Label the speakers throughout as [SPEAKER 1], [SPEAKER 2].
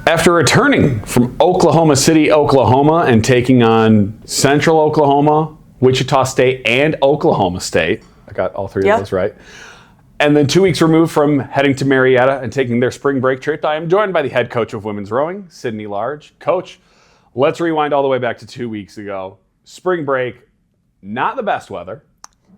[SPEAKER 1] After returning from Oklahoma City, Oklahoma, and taking on Central Oklahoma, Wichita State, and Oklahoma State, I got all three of those right, and then 2 weeks removed from heading to Marietta and taking their spring break trip, I am joined by the head coach of women's rowing, Sydney Large. Coach, let's rewind all the way back to 2 weeks ago. Spring break, not the best weather.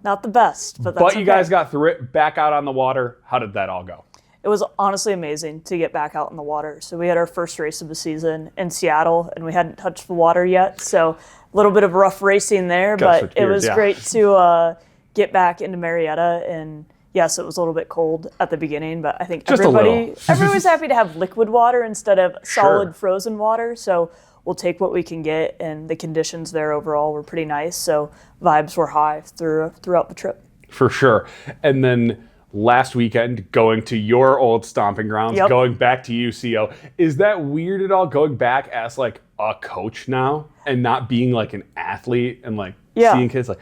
[SPEAKER 2] Not the best, but that's
[SPEAKER 1] But you guys got through it, back out on the water. How did that all go?
[SPEAKER 2] It was honestly amazing to get back out in the water. So we had our first race of the season in Seattle, and we hadn't touched the water yet. So a little bit of rough racing there, but it was great to get back into Marietta. And yes, it was a little bit cold at the beginning, but I think everybody was happy to have liquid water instead of solid frozen water. So we'll take what we can get, and the conditions there overall were pretty nice. So vibes were high throughout the trip.
[SPEAKER 1] For sure. And then last weekend, going to your old stomping grounds, going back to UCO. Is that weird at all, going back as like a coach now and not being like an athlete and like seeing kids like,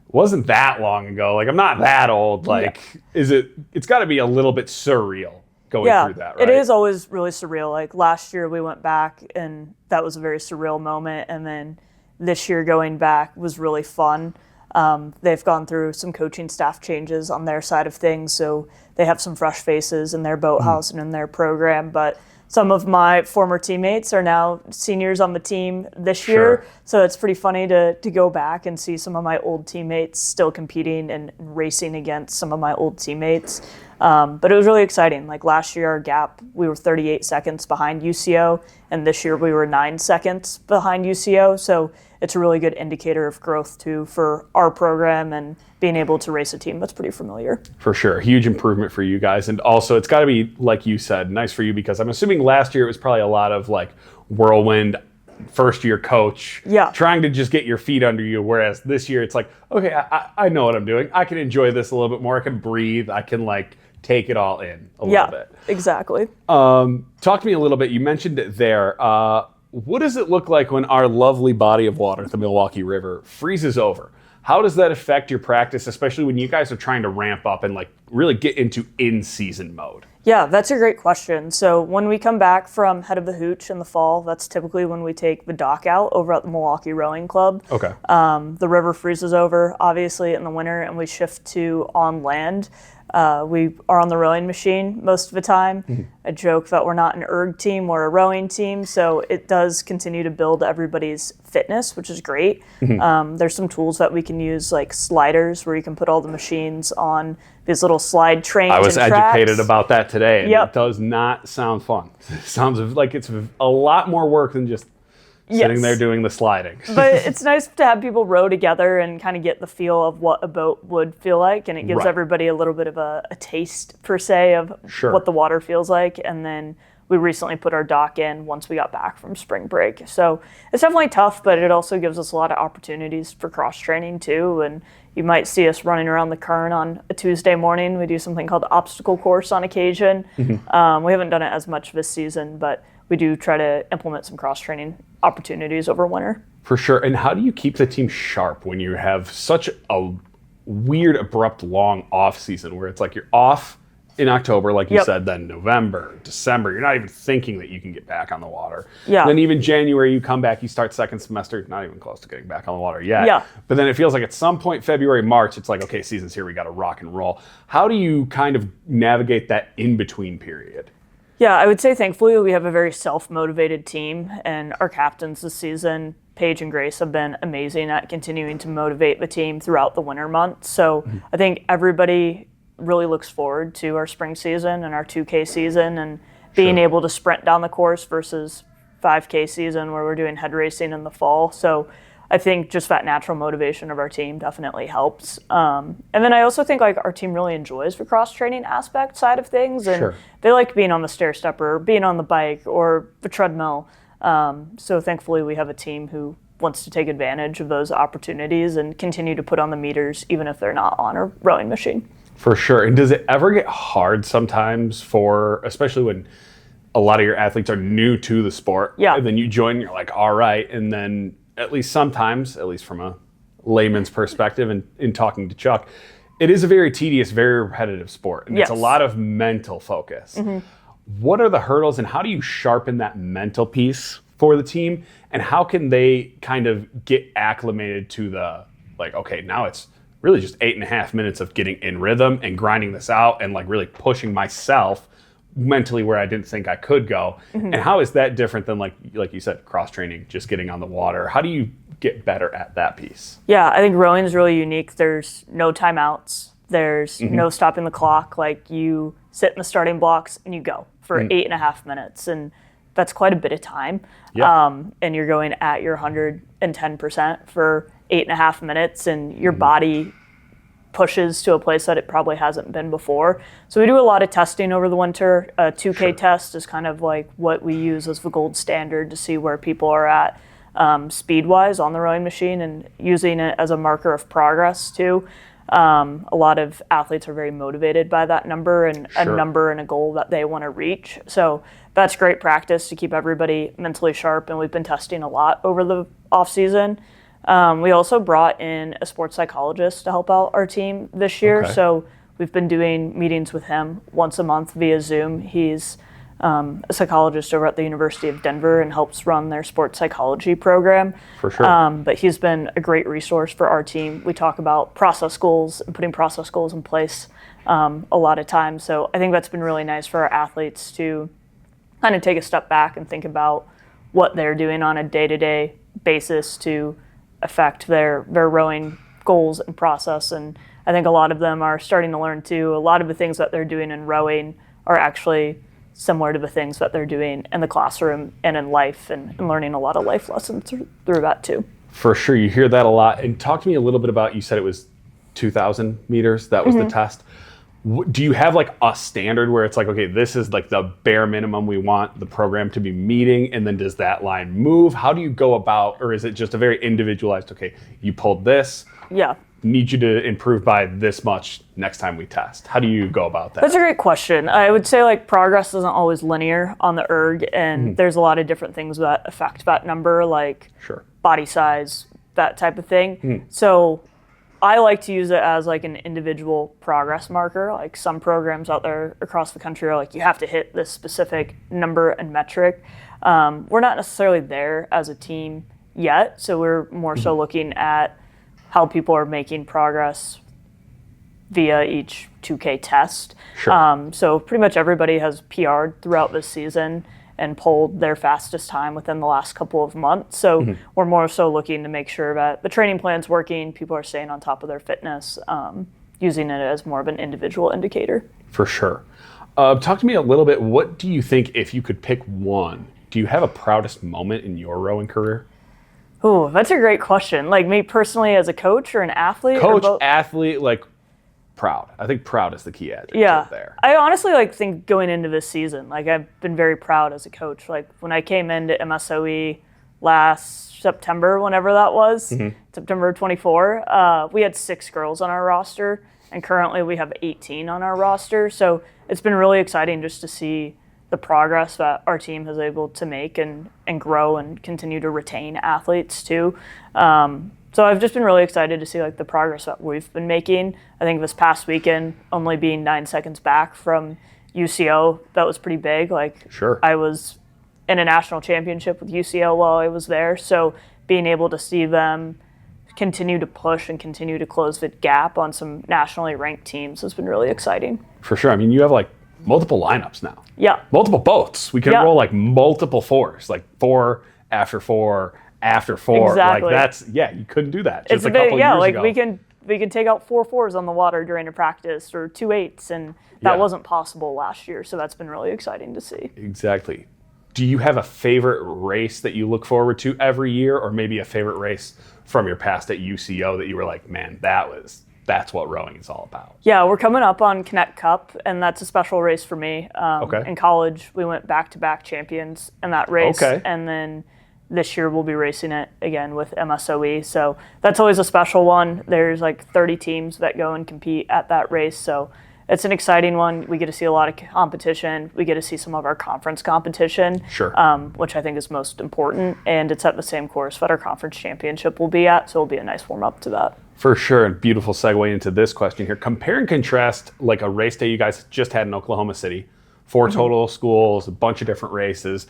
[SPEAKER 1] wasn't that long ago? Like, I'm not that old. Like, it's got to be a little bit surreal going through that, right?
[SPEAKER 2] It is always really surreal. Like last year we went back and that was a very surreal moment. And then this year going back was really fun. They've gone through some coaching staff changes on their side of things, so they have some fresh faces in their boathouse and in their program. But some of my former teammates are now seniors on the team this year, so it's pretty funny to go back and see some of my old teammates still competing and racing against some of my old teammates. But it was really exciting. Like last year, our gap, we were 38 seconds behind UCO, and this year we were 9 seconds behind UCO. So it's a really good indicator of growth too for our program and being able to race a team that's pretty familiar. For sure. Huge improvement for you guys. And also it's got to be, like you said, nice for you because I'm assuming last year it was probably a lot of like whirlwind first year coach trying to just get your feet under you. Whereas this year it's like, okay, I know what I'm doing. I can enjoy this a little bit more. I can breathe. I can like take it all in a little bit. Exactly.
[SPEAKER 1] Talk to me a little bit. You mentioned it there. What does it look like when our lovely body of water, the Milwaukee River, freezes over? How does that affect your practice, especially when you guys are trying to ramp up and like really get into in-season mode? Yeah, that's a great question. So when we come back from Head of the Hooch in the fall, that's typically when we take the dock out over at the Milwaukee Rowing Club. Okay. The river freezes over, obviously, in the winter, and we shift to on land. We are on the rowing machine most of the time. I joke that we're not an erg team, we're a rowing team, so it does continue to build everybody's fitness, which is great. There's some tools that we can use, like sliders, where you can put all the machines on these little slide trains. I was educated about that today, and it does not sound fun. It sounds like it's a lot more work than just sitting there doing the sliding. But it's nice to have people row together and kind of get the feel of what a boat would feel like, and it gives everybody a little bit of a taste, per se, of what the water feels like. And then we recently put our dock in once we got back from spring break. So it's definitely tough, but it also gives us a lot of opportunities for cross-training too. And you might see us running around the Kern on a Tuesday morning. We do something called the obstacle course on occasion. We haven't done it as much this season, but we do try to implement some cross-training opportunities over winter. For sure. And how do you keep the team sharp when you have such a weird, abrupt, long off season where it's like you're off in October, like you said, then November, December, you're not even thinking that you can get back on the water. Then even January, you come back, you start second semester, not even close to getting back on the water yet. But then it feels like at some point, February, March, it's like, okay, season's here, we got to rock and roll. How do you kind of navigate that in-between period? Yeah, I would say thankfully we have a very self-motivated team, and our captains this season, Paige and Grace, have been amazing at continuing to motivate the team throughout the winter months. So I think everybody really looks forward to our spring season and our 2K season and being able to sprint down the course versus 5K season where we're doing head racing in the fall. So I think just that natural motivation of our team definitely helps. And then I also think like our team really enjoys the cross-training aspect side of things, and they like being on the stair stepper, being on the bike or the treadmill. So thankfully we have a team who wants to take advantage of those opportunities and continue to put on the meters even if they're not on a rowing machine. For sure. And does it ever get hard sometimes especially when a lot of your athletes are new to the sport, and then you join and you're like, all right, and then at least sometimes, at least from a layman's perspective and in talking to Chuck, it is a very tedious, very repetitive sport. And it's a lot of mental focus. What are the hurdles and how do you sharpen that mental piece for the team? And how can they kind of get acclimated to the, like, okay, now it's really just 8.5 minutes of getting in rhythm and grinding this out and like really pushing myself mentally where I didn't think I could go. And how is that different than like you said, cross training, just getting on the water? How do you get better at that piece?
[SPEAKER 2] Yeah, I think rowing is really unique. There's no timeouts. There's no stopping the clock. Like, you sit in the starting blocks and you go for 8.5 minutes. And that's quite a bit of time.
[SPEAKER 1] Yeah.
[SPEAKER 2] And you're going at your 110% for 8.5 minutes, and your body pushes to a place that it probably hasn't been before. So we do a lot of testing over the winter. A 2K test is kind of like what we use as the gold standard to see where people are at speed-wise on the rowing machine, and using it as a marker of progress too. A lot of athletes are very motivated by that number and a number and a goal that they want to reach. So that's great practice to keep everybody mentally sharp, and we've been testing a lot over the off season. We also brought in a sports psychologist to help out our team this year.
[SPEAKER 1] Okay.
[SPEAKER 2] So we've been doing meetings with him once a month via Zoom. He's a psychologist over at the University of Denver and helps run their sports psychology program.
[SPEAKER 1] For sure.
[SPEAKER 2] But he's been a great resource for our team. We talk about process goals and putting process goals in place a lot of times. So I think that's been really nice for our athletes to kind of take a step back and think about what they're doing on a day-to-day basis to affect their rowing goals and process. And I think a lot of them are starting to learn too. A lot of the things that they're doing in rowing are actually similar to the things that they're doing in the classroom and in life, and learning a lot of life lessons through that too.
[SPEAKER 1] For sure, you hear that a lot. And talk to me a little bit about, you said it was 2,000 meters, that was the test. Do you have like a standard where it's like, okay, this is like the bare minimum we want the program to be meeting, and then does that line move? How do you go about, or is it just a very individualized, okay, you pulled this,
[SPEAKER 2] Yeah.
[SPEAKER 1] need you to improve by this much next time we test? How do you go about that?
[SPEAKER 2] That's a great question. I would say like progress isn't always linear on the erg, and there's a lot of different things that affect that number, like body size, that type of thing. So I like to use it as like an individual progress marker. Like, some programs out there across the country are like, you have to hit this specific number and metric. We're not necessarily there as a team yet, so we're more so looking at how people are making progress via each 2K test. So pretty much everybody has PR'd throughout this season and pulled their fastest time within the last couple of months. So we're more so looking to make sure that the training plan's working, people are staying on top of their fitness, using it as more of an individual indicator.
[SPEAKER 1] For sure. Talk to me a little bit, what do you think, if you could pick one, do you have a proudest moment in your rowing career?
[SPEAKER 2] Oh, that's a great question. Like, me personally as a coach or an athlete?
[SPEAKER 1] Coach, athlete, like proud. I think proud is the key adjective there.
[SPEAKER 2] I honestly think going into this season, like, I've been very proud as a coach. Like, when I came into MSOE last September, whenever that was, September 24, we had 6 girls on our roster, and currently we have 18 on our roster. So it's been really exciting just to see the progress that our team has able to make and grow and continue to retain athletes too. So I've just been really excited to see like the progress that we've been making. I think this past weekend, only being 9 seconds back from UCO, that was pretty big. Like, I was in a national championship with UCO while I was there. So being able to see them continue to push and continue to close the gap on some nationally ranked teams has been really exciting. For sure.
[SPEAKER 1] I mean, you have like multiple lineups now.
[SPEAKER 2] Yeah.
[SPEAKER 1] Multiple boats. We can roll like multiple 4s, like 4 after 4 after 4.
[SPEAKER 2] Exactly.
[SPEAKER 1] Like, that's, you couldn't do that just
[SPEAKER 2] it's
[SPEAKER 1] a couple years
[SPEAKER 2] like
[SPEAKER 1] ago.
[SPEAKER 2] we can take out 4 4s on the water during a practice, or 2 8s, and that wasn't possible last year. So that's been really exciting to see. Exactly.
[SPEAKER 1] Do you have a favorite race that you look forward to every year, or maybe a favorite race from your past at UCO that you were like, man, that's what rowing is all about?
[SPEAKER 2] Yeah, we're coming up on Knecht Cup, and that's a special race for me. In college, we went back-to-back champions in that race, and then this year we'll be racing it again with MSOE. So that's always a special one. There's like 30 teams that go and compete at that race, so it's an exciting one. We get to see a lot of competition. We get to see some of our conference competition, which I think is most important, and it's at the same course that our conference championship will be at, so it'll be a nice warm-up to that.
[SPEAKER 1] For sure, and beautiful segue into this question here. Compare and contrast like a race day you guys just had in Oklahoma City 4 total schools, a bunch of different races,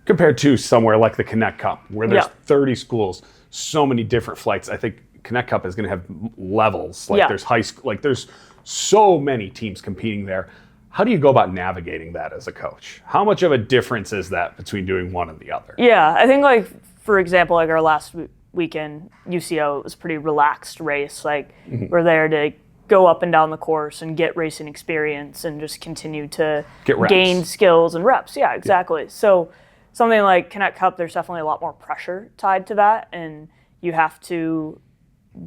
[SPEAKER 1] compared to somewhere like the Knecht Cup, where there's 30 schools, so many different flights. I think Knecht Cup is going to have levels. Like there's high school, like there's so many teams competing there. How do you go about navigating that as a coach? How much of a difference is that between doing one and the other?
[SPEAKER 2] Yeah, I think like, for example, like our last weekend, UCO, it was a pretty relaxed race. Like we're there to go up and down the course and get racing experience and just continue to gain skills and reps. Yeah, exactly. So something like Knecht Cup, there's definitely a lot more pressure tied to that, and you have to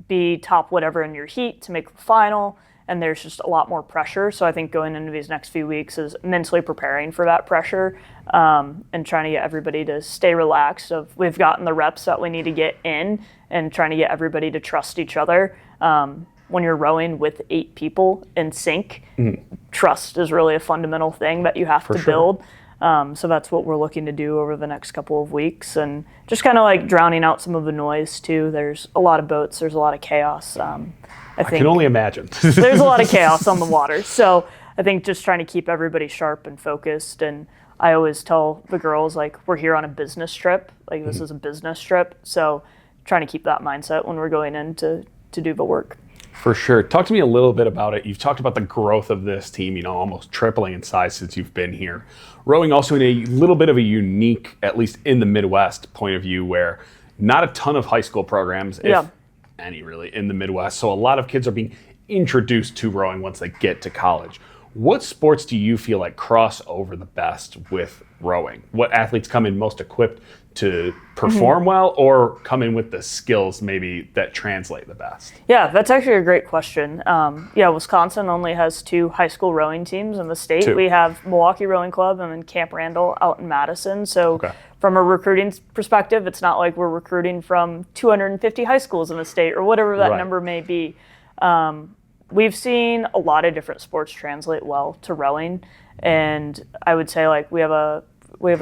[SPEAKER 2] be top whatever in your heat to make the final, and there's just a lot more pressure. So I think going into these next few weeks is mentally preparing for that pressure, and trying to get everybody to stay relaxed. We've gotten the reps that we need to get in, and trying to get everybody to trust each other. When you're rowing with 8 people in sync, trust is really a fundamental thing that you have to build. So that's what we're looking to do over the next couple of weeks, and just kind of like drowning out some of the noise too. There's a lot of boats, there's a lot of chaos. I can
[SPEAKER 1] only imagine.
[SPEAKER 2] There's a lot of chaos on the water. So I think just trying to keep everybody sharp and focused. And I always tell the girls, like, we're here on a business trip. Like, this is a business trip. So trying to keep that mindset when we're going in to do the work.
[SPEAKER 1] For sure. Talk to me a little bit about it. You've talked about the growth of this team, almost tripling in size since you've been here. Rowing also in a little bit of a unique, at least in the Midwest, point of view where not a ton of high school programs, if any really, in the Midwest. So a lot of kids are being introduced to rowing once they get to college. What sports do you feel like cross over the best with rowing? What athletes come in most equipped to perform well, or come in with the skills maybe that translate the best?
[SPEAKER 2] Yeah, that's actually a great question. Wisconsin only has 2 high school rowing teams in the state.
[SPEAKER 1] 2.
[SPEAKER 2] We have Milwaukee Rowing Club and then Camp Randall out in Madison. So from a recruiting perspective, it's not like we're recruiting from 250 high schools in the state or whatever that number may be. We've seen a lot of different sports translate well to rowing, and I would say like we have a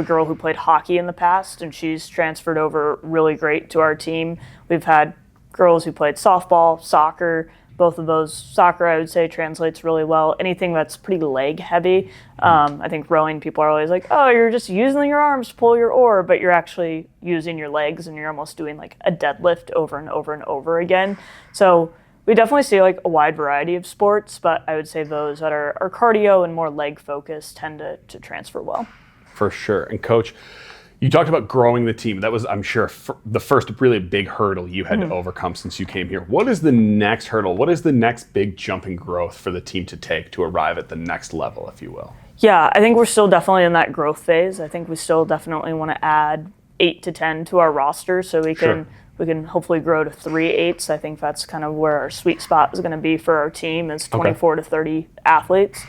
[SPEAKER 2] girl who played hockey in the past, and she's transferred over really great to our team. We've had girls who played softball, soccer. Both of those, soccer I would say translates really well. Anything that's pretty leg heavy. I think rowing, people are always like, oh, you're just using your arms to pull your oar, but you're actually using your legs, and you're almost doing like a deadlift over and over and over again. So we definitely see like a wide variety of sports, but I would say those that are cardio and more leg focused tend to transfer well.
[SPEAKER 1] For sure. And Coach, you talked about growing the team. That was, I'm sure, the first really big hurdle you had to overcome since you came here. What is the next hurdle? What is the next big jump in growth for the team to take to arrive at the next level, if you will? Yeah,
[SPEAKER 2] I think we're still definitely in that growth phase. I think we still definitely want to add 8 to 10 to our roster so we can hopefully grow to 3 8s. I think that's kind of where our sweet spot is going to be for our team, is 24 to 30 athletes.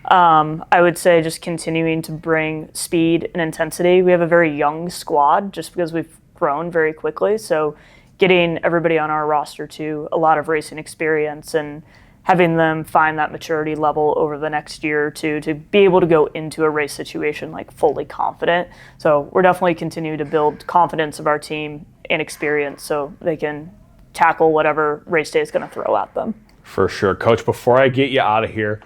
[SPEAKER 2] I would say just continuing to bring speed and intensity. We have a very young squad just because we've grown very quickly. So getting everybody on our roster to a lot of racing experience and having them find that maturity level over the next year or two to be able to go into a race situation like fully confident. So we're definitely continuing to build confidence of our team and experience so they can tackle whatever race day is going to throw at them.
[SPEAKER 1] For sure. Coach, before I get you out of here,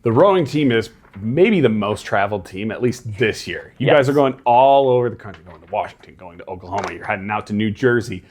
[SPEAKER 1] the rowing team is maybe the most traveled team, at least this year. You guys are going all over the country, going to Washington, going to Oklahoma, you're heading out to New Jersey.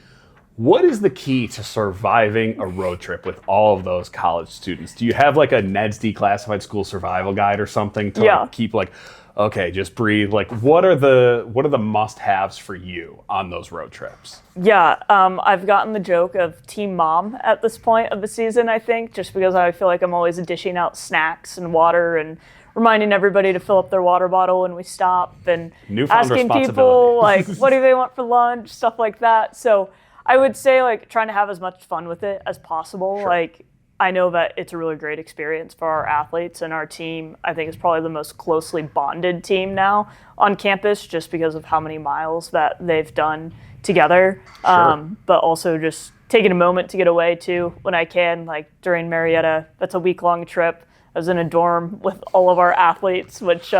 [SPEAKER 1] What is the key to surviving a road trip with all of those college students? Do you have like a Ned's Declassified School Survival Guide or something to like keep like, okay, just breathe? Like, what are the must-haves for you on those road trips?
[SPEAKER 2] Yeah, I've gotten the joke of team mom at this point of the season, I think, just because I feel like I'm always dishing out snacks and water and reminding everybody to fill up their water bottle when we stop, and asking people like, what do they want for lunch, stuff like that. So I would say like trying to have as much fun with it as possible. Like, I know that it's a really great experience for our athletes, and our team, I think, is probably the most closely bonded team now on campus just because of how many miles that they've done together. But also just taking a moment to get away too when I can. Like during Marietta, that's a week-long trip. I was in a dorm with all of our athletes, which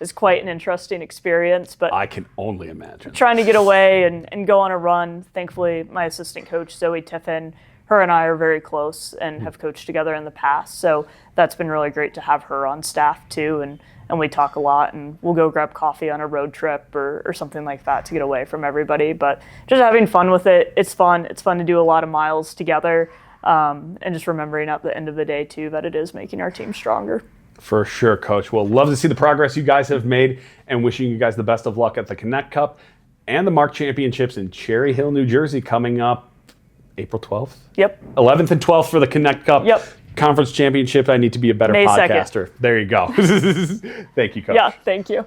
[SPEAKER 2] is quite an interesting experience. But
[SPEAKER 1] I can only imagine.
[SPEAKER 2] Trying to get away and go on a run. Thankfully, my assistant coach, Zoe Tiffin, her and I are very close and have coached together in the past. So that's been really great to have her on staff too. And and we talk a lot, and we'll go grab coffee on a road trip or something like that to get away from everybody. But just having fun with it. It's fun. It's fun to do a lot of miles together, and just remembering at the end of the day, too, that it is making our team stronger.
[SPEAKER 1] For sure, Coach. Well, love to see the progress you guys have made, and wishing you guys the best of luck at the Knecht Cup and the Mark Championships in Cherry Hill, New Jersey, coming up April 12th?
[SPEAKER 2] Yep.
[SPEAKER 1] 11th and 12th for the Knecht Cup.
[SPEAKER 2] Yep.
[SPEAKER 1] Conference Championship. I need to be a better
[SPEAKER 2] May 2nd.
[SPEAKER 1] podcaster. There you go. Thank you, Coach.
[SPEAKER 2] Yeah, thank you.